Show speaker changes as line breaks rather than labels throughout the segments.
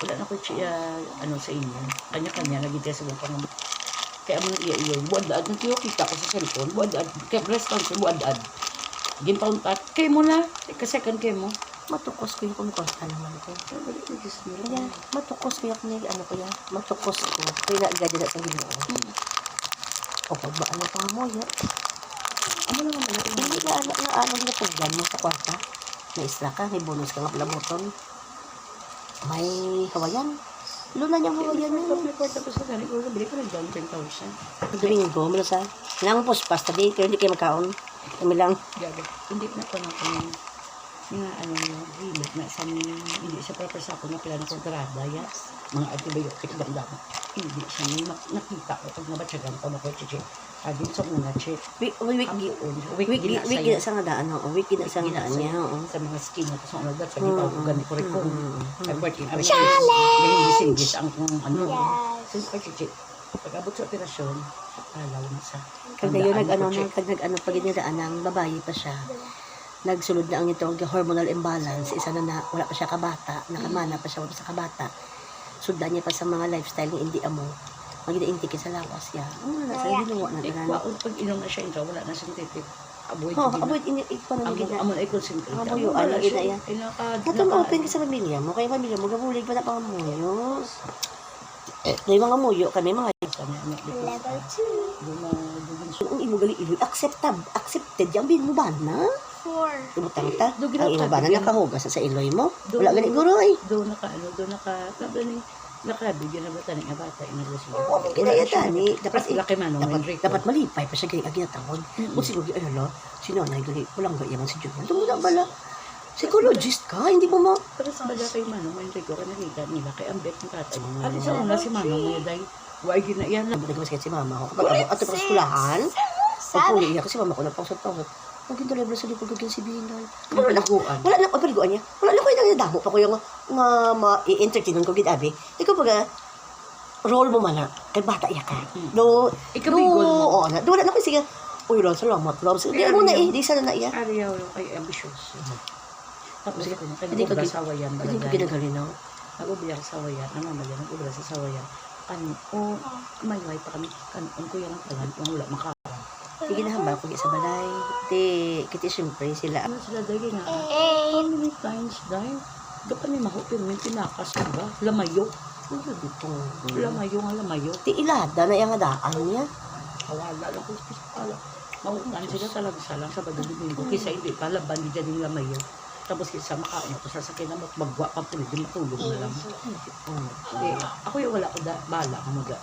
Wala na ko siya, sa inyo. Kanya-kanya, naging sa mga pang... Kaya mo iya-iyo, buwan-daad, kita ko sa cellphone, buwan-daad, kaya breast cancer, buwan-daad. Gintaon-tat, kayo mo na, ka-second kayo mo.
Matukos ko yung kumikosta naman ko. Kaya, matukos ko yung matukos ko. Kaya nagagad na sa ginoo. O pag ba, pa mo, ya? Ano naman na, hindi na pagdan mo sa kwarta. May isla ka, may bonus ka nga pala button. May hawayan. Luna niyang hawayan na yun.
May kwarta pa sa ganit, kung nabili ko nag-down 10,000.
Domingo, mo na sa, nang pospas, tabi, kaya hindi kayo magkaon. Kami lang.
Gaga, hindi na ko na kung hilit na sa hindi siya proper sa ako na pila na kontrada, mga antibiotic, damdaman. Hindi siya nakita ko pag nabatsagan ko na ko, chichi. Agin sa una, chichi.
Week gina sa nga daan, week gina sa nga daan niya,
sa mga skin na sa unagat, sa gitaw ko ganit ko rin ko. I'm working, ganyan disingis ang kung ano. Since pa, chichi, pag-abot sa operasyon, alaw na sa.
Kag na yun, pag iniraan ng babae pa siya, nagsulod na ang itong hormonal imbalance, isa na wala pa siya kabata, nakamana pa siya, wala pa sa kabata. Sundan niya pa sa mga lifestyle ni hindi amo. Magina-intik sa lawas yan. Ano na, sa ginawa na
ganun. Pag inom na siya, wala na synthetic. Avoid
ikaw na gina.
Amon ay concentrate.
Amoy, ano gina yan. Natang open ka sa pamilya mo, kaya pamilya mo, gabulig pa na pangamuyos. May mga muyo kami, mga
Level 2.
Ang inugali-iloy, accepted yan, binubana na.
4.
Tumutang ta, ang inabana nakahugas sa iloy mo. Wala gani guro ay.
Doon nakabigyan na ba tayo ng bata, inaglasila.
Oo, kinayata ni.
Dapat
malipay pa siya ganyan ang ginatawag. Kung sino nanay gali, walang gayaman si Julian. Tumuda bala. Psychologist ka, hindi mo
Pero sa baga kay Manong Enrico, nakita nila kay Ambet ng tatay. Ano sa una si Manong mo day? Why ginayan na?
Nagmasakit si mama ko. Kapag ato pa sa skulahan, pagpuli niya kasi mama ko nagpangsot-pangsot. Huwag yung talebra sa lipod kagyan si Binay. Wala na ko, paliguan niya. Wala na ko yung nagdamo pa ko yung ma-entertainan ko ginabi. Ikaw pag role mo man na, kay bata iya ka.
Ikabigol mo.
Oo, wala na ko sige. Uy, Ron, salamat. Hindi mo na di sana na iya.
Ariyaw ay ambitious. Tapos hindi ko sawayan.
Hindi ko ginagalinaw.
Nag-ubiyak sa sawayan. Namamayan, nag-ubiyak sa sawayan. May way pa kami. Kanon ko yan ang talan. Yung wala maka.
Sige na hambal ko sa balay. Kiti siyempre sila.
Ano sila dahil nga? How many times dahil? Dapat may mahupin. May pinakas ka ba? Lamayo.
Ano dito?
Lamayo.
Ti ilada na yung daan niya.
Awala lang ko pala. Mahunan sila talaga salang sa Domingo. Kisa hindi pa laban di dyan yung lamayo. Tapos kisa makain ito sa sakin na magwa pa po. Hindi matulog na lang. Ako yung wala ko bala ka maga.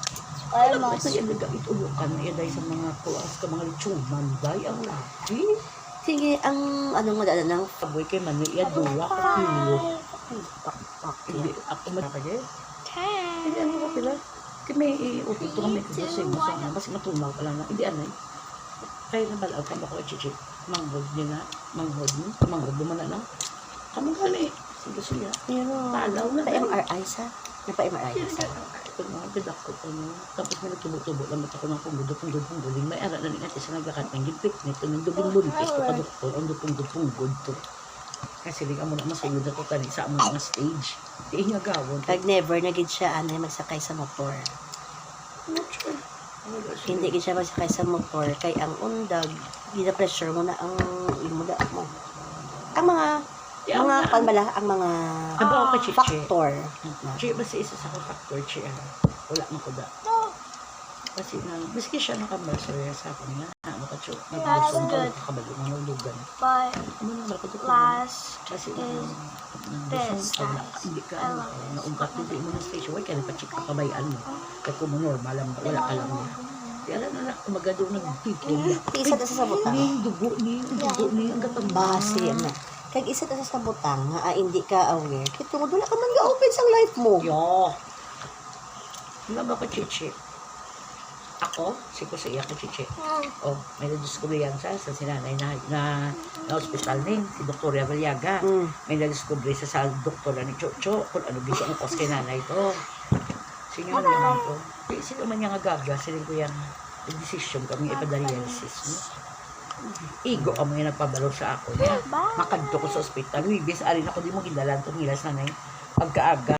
Almost. Kasi yung nag-itulukan na yan dahil sa mga kuwas ka mga litsuman. Dahil ang laki.
Sige, ang mo daan ng
Saboy kay Manuia, duwa ka kilo. Hindi, ako matapagay. Hindi, ano ka pila? Kaya may iupin ito kami kasi masama. Mas matunaw ka lang na. Hindi, anay. Kaya nabalaw ka ba ko, chichik? Manghod niya nga. Manghod mo na lang. Kamang ka na eh. Sige siya. Talaw na.
Pa-MRI sa? Napa-MRI sa?
Ito mga gadak ko tapos may nagtubo-tubo lang ako ng punggod-punggod-punggoding may ara na rin natin sa nagakat ng gipit nito ng dubing buntis ko ka doktor ang dupong-dupong-god to kasi di ka muna masayod ako kani sa among mga stage di nga gawon
Kag never na gid siya magsakay sa motor. Hindi gid siya magsakay sa motor kay ang undag gina-pressure mo na ang imuda mo. Ang mga panbala, ang mga factor.
Chi, basta isa sa factor, chi, wala mo ko da. Kasi miski siya nakamersoya sa akin nga, nakacho, nagbuson ka, nakabalo ng lugan.
But last
kasi
this
hindi ka, naungkat hindi mo na station, why ka nagpa-check ka kabayaan mo? Kaya kung normal, wala ka lang niya. Di alam na kumagado nagpipon.
Isa na sa butang.
Dugo ni, ang gatang
base na. Kag isa na sa butang nga hindi ka aware. Kaya tungod wala ka man ga-open sa life mo.
Yo. Wala ba ko chichi? Ako, si Kusiya ko chichi. Oh, may na-discover yan sa sinanay na hospital ni, si Dr. Avaliaga. May na-discover sa doktor ni Chocho, kung ano bisa ang kos kay nanay to. Sino naman to? Sino man yung agaga, sila ko yung decision kami ipadaliasis mo. Igo amo yung nagpabalo sa ako. Makadto ko sa ospital. Wibis, alin ako di mo gidalan itong hilas nanay. Pagkaaga.